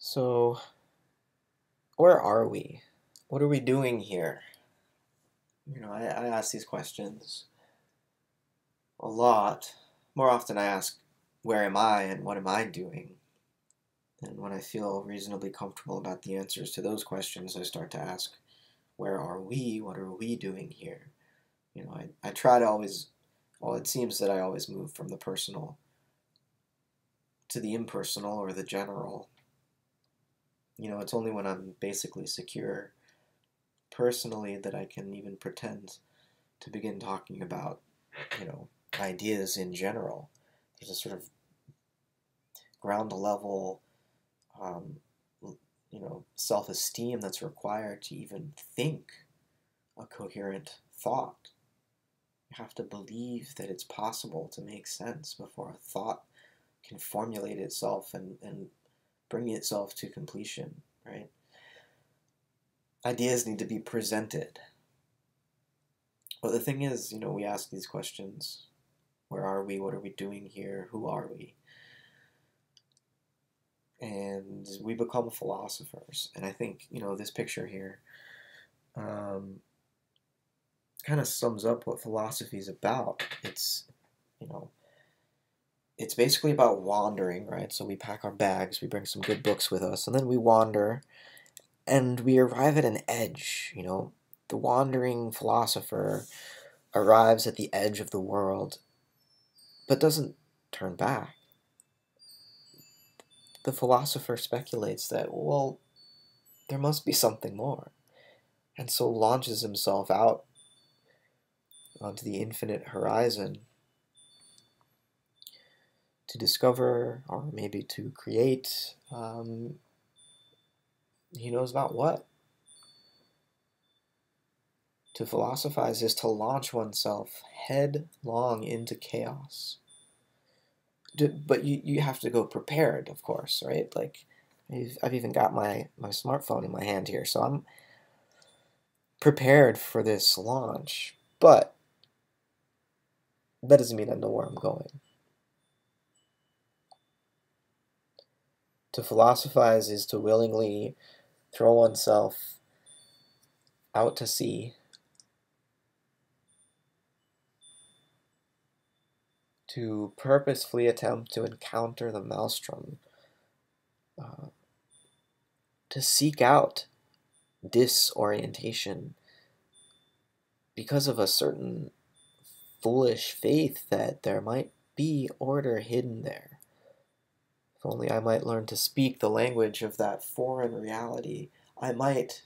So, where are we? What are we doing here? I ask these questions a lot. More often, I ask, where am I and what am I doing? And when I feel reasonably comfortable about the answers to those questions, I start to ask, where are we? What are we doing here? I try to always, well, it seems that I always move from the personal to the impersonal or the general. It's only when I'm basically secure personally that I can even pretend to begin talking about, you know, ideas in general. There's a sort of ground level, um, self-esteem that's required to even think a coherent thought. You have to believe that it's possible to make sense before a thought can formulate itself and bring itself to completion, right? Ideas need to be presented. But the thing is, we ask these questions. Where are we? What are we doing here? Who are we? And we become philosophers. And I think, this picture here kind of sums up what philosophy is about. You know, it's basically about wandering, right? So we pack our bags, we bring some good books with us, and then we wander, and we arrive at an edge. The wandering philosopher arrives at the edge of the world, but doesn't turn back. The philosopher speculates that, well, there must be something more, and so launches himself out onto the infinite horizon to discover or maybe to create, he knows not what. To philosophize is to launch oneself headlong into chaos. But you have to go prepared, of course, right? Like, I've even got my smartphone in my hand here, so I'm prepared for this launch, but that doesn't mean I know where I'm going. To philosophize is to willingly throw oneself out to sea, to purposefully attempt to encounter the maelstrom, uh, to seek out disorientation because of a certain foolish faith that there might be order hidden there. If only I might learn to speak the language of that foreign reality, I might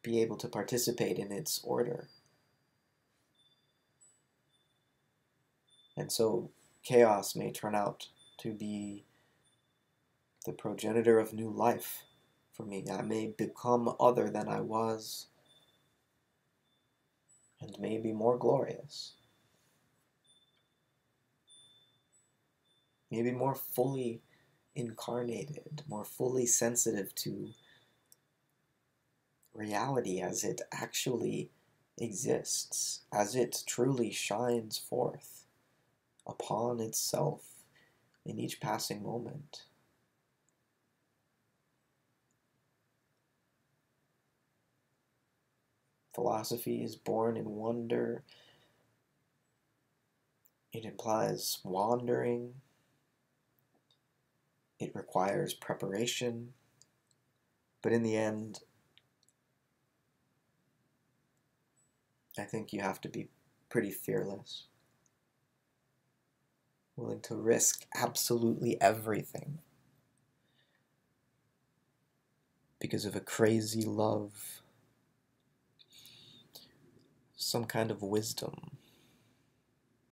be able to participate in its order. And so chaos may turn out to be the progenitor of new life for me. I may become other than I was and may be more glorious. Maybe more fully incarnated, more fully sensitive to reality as it actually exists, as it truly shines forth upon itself in each passing moment. Philosophy is born in wonder. It implies wandering. It requires preparation. But in the end, I think you have to be pretty fearless, willing to risk absolutely everything because of a crazy love, some kind of wisdom.